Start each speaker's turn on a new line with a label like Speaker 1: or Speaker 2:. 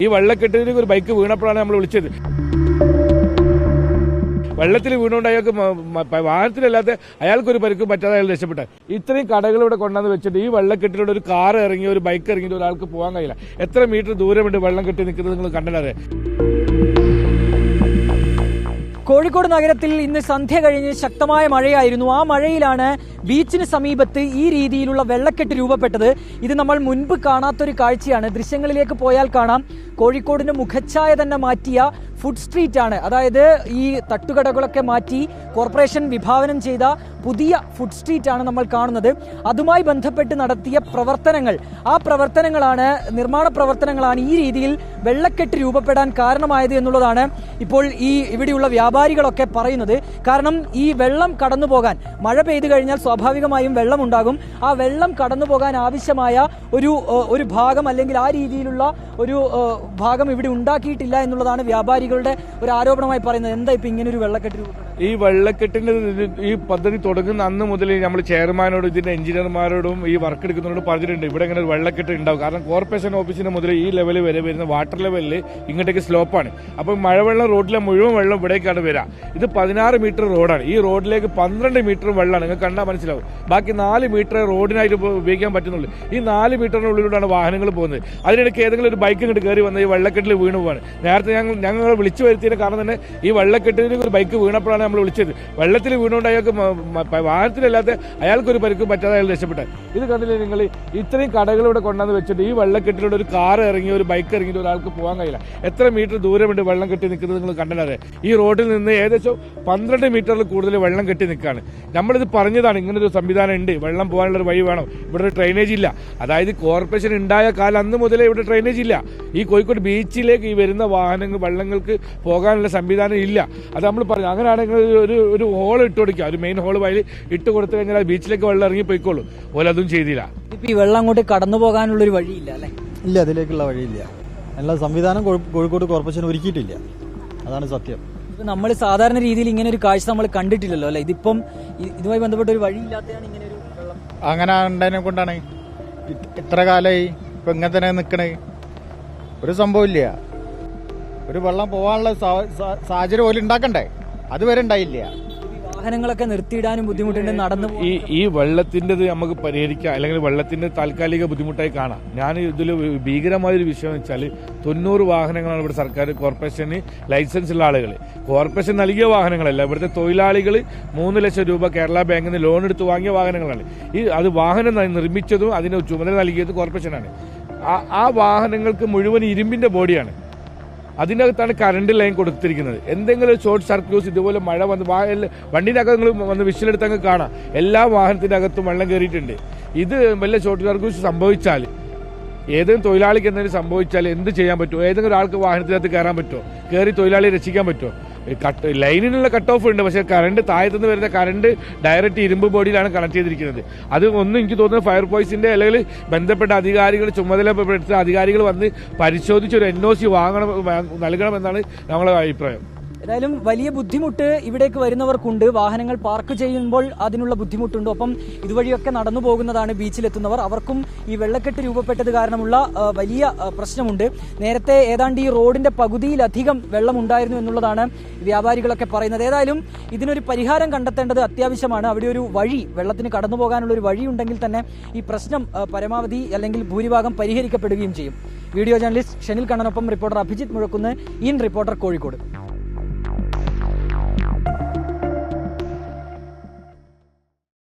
Speaker 1: ഈ വെള്ളക്കെട്ടിലേക്ക് ഒരു ബൈക്ക് വീണപ്പോഴാണ് നമ്മൾ വിളിച്ചത്. വെള്ളത്തിൽ വീണുകൊണ്ട് അയാൾക്ക് വാഹനത്തിലല്ലാതെ അയാൾക്കൊരു പരിക്കും പറ്റാതെ അയാൾ രക്ഷപ്പെട്ടത്. ഇത്രയും കടകൾ ഇവിടെ കൊണ്ടുവന്ന് വെച്ചിട്ട് ഈ വെള്ളക്കെട്ടിലൂടെ ഒരു കാർ ഇറങ്ങി ഒരു ബൈക്ക് ഇറങ്ങിയിട്ട് ഒരാൾക്ക് പോകാൻ കഴിയില്ല. എത്ര മീറ്റർ ദൂരമുണ്ട് വെള്ളം കെട്ടി നിൽക്കുന്നത് നിങ്ങൾ കണ്ടല്ലേ.
Speaker 2: കോഴിക്കോട് നഗരത്തിൽ ഇന്ന് സന്ധ്യ കഴിഞ്ഞ് ശക്തമായ മഴയായിരുന്നു. ആ മഴയിലാണ് ബീച്ചിന് സമീപത്ത് ഈ രീതിയിലുള്ള വെള്ളക്കെട്ട് രൂപപ്പെട്ടത്. ഇത് നമ്മൾ മുൻപ് കാണാത്തൊരു കാഴ്ചയാണ്. ദൃശ്യങ്ങളിലേക്ക് പോയാൽ കാണാം, കോഴിക്കോടിന്റെ മുഖച്ഛായ തന്നെ മാറ്റിയ ഫുഡ് സ്ട്രീറ്റ് ആണ്. അതായത് ഈ തട്ടുകടകളൊക്കെ മാറ്റി കോർപ്പറേഷൻ വിഭാവനം ചെയ്ത പുതിയ ഫുഡ് സ്ട്രീറ്റ് ആണ് നമ്മൾ കാണുന്നത്. അതുമായി ബന്ധപ്പെട്ട് നടത്തിയ പ്രവർത്തനങ്ങൾ, ആ പ്രവർത്തനങ്ങളാണ്, നിർമ്മാണ പ്രവർത്തനങ്ങളാണ് ഈ രീതിയിൽ വെള്ളക്കെട്ട് രൂപപ്പെടാൻ കാരണമായത് എന്നുള്ളതാണ് ഇപ്പോൾ ഈ ഇവിടെയുള്ള വ്യാപാരികളൊക്കെ പറയുന്നത്. കാരണം ഈ വെള്ളം കടന്നു പോകാൻ, മഴ പെയ്തു കഴിഞ്ഞാൽ സ്വാഭാവികമായും വെള്ളം ഉണ്ടാകും. ആ വെള്ളം കടന്നു പോകാൻ ആവശ്യമായ ഒരു ഭാഗം അല്ലെങ്കിൽ ആ രീതിയിലുള്ള ഒരു ഭാഗം ഇവിടെ ഉണ്ടാക്കിയിട്ടില്ല എന്നുള്ളതാണ് വ്യാപാരികളുടെ ഒരു ആരോപണമായി പറയുന്നത്. എന്താ ഇപ്പൊ ഇങ്ങനെ ഒരു വെള്ളക്കെട്ട് രൂപപ്പെടുന്നത്?
Speaker 1: ഈ വെള്ളക്കെട്ടിന്റെ ഈ പദ്ധതി തുടങ്ങുന്ന അന്ന് മുതൽ നമ്മൾ ചെയർമാനോടും ഇതിന്റെ എഞ്ചിനീയർമാരോടും ഈ വർക്ക് എടുക്കുന്നവരോട് പറഞ്ഞിട്ടുണ്ട് ഇവിടെ ഇങ്ങനെ ഒരു വെള്ളക്കെട്ട് ഉണ്ടാവും. കാരണം കോർപ്പറേഷൻ ഓഫീസിന് മുതൽ ഈ ലെവൽ വരെ വരുന്ന വാട്ടർ ലെവലിൽ ഇങ്ങോട്ടേക്ക് സ്ലോപ്പാണ്. അപ്പോൾ മഴവെള്ളം റോഡിലെ മുഴുവൻ വെള്ളം ഇവിടേക്കാണ് വരിക. ഇത് 16 മീറ്റർ റോഡാണ്. ഈ റോഡിലേക്ക് 12 മീറ്റർ വെള്ളമാണ്. നിങ്ങൾക്ക് കണ്ടാൽ മനസ്സിലാവും. ബാക്കി 4 മീറ്റർ റോഡിനായിട്ട് ഉപയോഗിക്കാൻ പറ്റുന്നുള്ളൂ. ഈ 4 മീറ്ററിനുള്ളിലൂടെയാണ് വാഹനങ്ങൾ പോകുന്നത്. അതിനിടയ്ക്ക് ഏതെങ്കിലും ഒരു ബൈക്ക് ഇങ്ങോട്ട് കയറി വന്ന് ഈ വെള്ളക്കെട്ടിൽ വീണു പോവാണ്. നേരത്തെ ഞങ്ങൾ വിളിച്ചു വരുത്തിയതിന് കാരണം തന്നെ ഈ വെള്ളക്കെട്ടിലേക്ക് ഒരു ബൈക്ക് വീണപ്പോഴാണ് നമ്മൾ വിളിച്ചത്. വെള്ളത്തിൽ വീണുകൊണ്ട് അയാൾക്ക് വാഹനത്തിലല്ലാതെ അയാൾക്കൊരു പരിക്കും പറ്റാതെ അയാൾ രക്ഷപ്പെട്ടത്. ഇത് കണ്ടില്ലേ നിങ്ങൾ? ഇത്രയും കടകൾ ഇവിടെ കൊണ്ടുവന്ന് വെച്ചിട്ട് ഈ വെള്ളക്കെട്ടിലൂടെ ഒരു കാർ ഇറങ്ങി ഒരു ബൈക്ക് ഇറങ്ങിയിട്ട് ഒരാൾക്ക് പോകാൻ കഴിയില്ല. എത്ര മീറ്റർ ദൂരമുണ്ട് വെള്ളം കെട്ടി നിൽക്കുന്നത് നിങ്ങൾ കണ്ടല്ലേ. ഈ റോഡിൽ നിന്ന് ഏകദേശം 12 മീറ്ററിൽ കൂടുതൽ വെള്ളം കെട്ടി നിൽക്കുകയാണ്. നമ്മളിത് പറഞ്ഞതാണ്, ഇങ്ങനൊരു സംവിധാനം ഉണ്ട്, വെള്ളം പോകാനുള്ള ഒരു വഴി വേണം. ഇവിടെ ഒരു ഡ്രെയിനേജ് ഇല്ല. അതായത് കോർപ്പറേഷൻ ഉണ്ടായ കാലം അന്ന് മുതലേ ഇവിടെ ഡ്രെയിനേജ് ഇല്ല. ഈ കോഴിക്കോട് ബീച്ചിലേക്ക് ഈ വരുന്ന വാഹനങ്ങൾ വെള്ളങ്ങൾക്ക് പോകാനുള്ള സംവിധാനം ഇല്ല. അത് നമ്മൾ പറഞ്ഞു. അങ്ങനെയാണെങ്കിൽ ഒരു ഹോൾ ഇട്ട് കൊടുക്കുക, ഒരു മെയിൻ ഹോൾ വഴി ഇട്ട് കൊടുത്തു കഴിഞ്ഞാൽ ബീച്ചിലേക്ക് വെള്ളം ഇറങ്ങി പോയിക്കോളൂ. ഓല അതും ചെയ്തില്ല.
Speaker 2: ഈ വെള്ളം അങ്ങോട്ട് കടന്നു പോകാനുള്ളൊരു വഴിയില്ല അല്ലേ?
Speaker 3: ഇല്ല, അതിലേക്കുള്ള വഴിയില്ല. എല്ലാ സംവിധാനം കോഴിക്കോട് കോർപ്പറേഷൻ ഒരുക്കിയിട്ടില്ല. അതാണ് സത്യം.
Speaker 2: നമ്മൾ സാധാരണ രീതിയിൽ ഇങ്ങനെ ഒരു കാഴ്ച നമ്മൾ കണ്ടിട്ടില്ലല്ലോ അല്ലെ. ഇതിപ്പം ഇതുമായി ബന്ധപ്പെട്ട ഒരു വഴിയില്ലാത്തതാണ് ഇങ്ങനെ ഒരു വെള്ളം.
Speaker 3: അങ്ങനെ ഉണ്ടായതിനെ കൊണ്ടാണ് ഇത്ര കാലമായി ഇപ്പൊ ഇങ്ങനെ തന്നെ നിൽക്കണേ. ഒരു സംഭവമില്ല. ഒരു വെള്ളം പോകാനുള്ള സാഹചര്യം പോലും ഉണ്ടാക്കണ്ടേ, അതുവരെ ഉണ്ടായില്ല.
Speaker 2: വാഹനങ്ങളൊക്കെ നിർത്തിയിടാനും ബുദ്ധിമുട്ടുണ്ട്. നടന്നു
Speaker 1: ഈ വെള്ളത്തിൻ്റെത് നമുക്ക് പരിഹരിക്കാം, അല്ലെങ്കിൽ വെള്ളത്തിന്റെ താൽക്കാലിക ബുദ്ധിമുട്ടായി കാണാം. ഞാൻ ഇതിൽ ഭീകരമായൊരു വിഷയം എന്ന് വെച്ചാൽ 90 വാഹനങ്ങളാണ് ഇവിടെ സർക്കാർ കോർപ്പറേഷന് ലൈസൻസ് ഉള്ള ആളുകൾ. കോർപ്പറേഷൻ നൽകിയ വാഹനങ്ങളല്ല, ഇവിടുത്തെ തൊഴിലാളികൾ 3 ലക്ഷം രൂപ കേരള ബാങ്കിൽ നിന്ന് ലോൺ എടുത്ത് വാങ്ങിയ വാഹനങ്ങളാണ്. അത് വാഹനം നിർമ്മിച്ചതും അതിന് ചുമതല നൽകിയതും കോർപ്പറേഷനാണ്. ആ വാഹനങ്ങൾക്ക് മുഴുവൻ ഇരുമ്പിന്റെ ബോഡിയാണ്. അതിനകത്താണ് കറണ്ട് ലൈൻ കൊടുത്തിരിക്കുന്നത്. എന്തെങ്കിലും ഒരു ഷോർട്ട് സർക്യൂട്ട് ഇതുപോലെ മഴ വന്ന് വണ്ടിൻ്റെ അകത്ത് നിങ്ങൾ വന്ന് വിഷലെടുത്തങ്ങ് കാണാം, എല്ലാ വാഹനത്തിൻ്റെ അകത്തും വെള്ളം കയറിയിട്ടുണ്ട്. ഇത് വല്ല ഷോർട്ട് സർക്യൂട്ട് സംഭവിച്ചാൽ, ഏതെങ്കിലും തൊഴിലാളിക്ക് എന്തെങ്കിലും സംഭവിച്ചാൽ എന്ത് ചെയ്യാൻ പറ്റുമോ? ഏതെങ്കിലും ഒരാൾക്ക് വാഹനത്തിനകത്ത് കയറാൻ പറ്റുമോ? കയറി തൊഴിലാളിയെ രക്ഷിക്കാൻ പറ്റുമോ? ലൈനിനുള്ള കട്ട് ഓഫ് ഉണ്ട്, പക്ഷേ കറണ്ട് താഴത്തുനിന്ന് വരുന്ന കറണ്ട് ഡയറക്റ്റ് ഇരുമ്പ് ബോഡിയിലാണ് കണക്ട് ചെയ്തിരിക്കുന്നത്. അത് ഒന്നും എനിക്ക് തോന്നുന്നു ഫയർഫോഴ്സിന്റെ അല്ലെങ്കിൽ ബന്ധപ്പെട്ട അധികാരികൾ, ചുമതലപ്പെടുത്ത അധികാരികൾ വന്ന് പരിശോധിച്ചൊരു NOC നൽകണമെന്നാണ് നമ്മളെ അഭിപ്രായം.
Speaker 2: ഏതായാലും വലിയ ബുദ്ധിമുട്ട് ഇവിടേക്ക് വരുന്നവർക്കുണ്ട്. വാഹനങ്ങൾ പാർക്ക് ചെയ്യുമ്പോൾ അതിനുള്ള ബുദ്ധിമുട്ടുണ്ട്. ഒപ്പം ഇതുവഴിയൊക്കെ നടന്നു പോകുന്നതാണ് ബീച്ചിലെത്തുന്നവർ. അവർക്കും ഈ വെള്ളക്കെട്ട് രൂപപ്പെട്ടത് കാരണമുള്ള വലിയ പ്രശ്നമുണ്ട്. നേരത്തെ ഏതാണ്ട് ഈ റോഡിന്റെ പകുതിയിലധികം വെള്ളമുണ്ടായിരുന്നു എന്നുള്ളതാണ് വ്യാപാരികളൊക്കെ പറയുന്നത്. ഏതായാലും ഇതിനൊരു പരിഹാരം കണ്ടെത്തേണ്ടത് അത്യാവശ്യമാണ്. അവിടെ ഒരു വഴി, വെള്ളത്തിന് കടന്നു പോകാനുള്ള ഒരു വഴി ഉണ്ടെങ്കിൽ തന്നെ ഈ പ്രശ്നം പരമാവധി അല്ലെങ്കിൽ ഭൂരിഭാഗം പരിഹരിക്കപ്പെടുകയും ചെയ്യും. വീഡിയോ ജേർണലിസ്റ്റ് ഷെനിൽ കണ്ണനൊപ്പം reporter Abhijith Muzhakkunnu, in reporter, Kozhikode.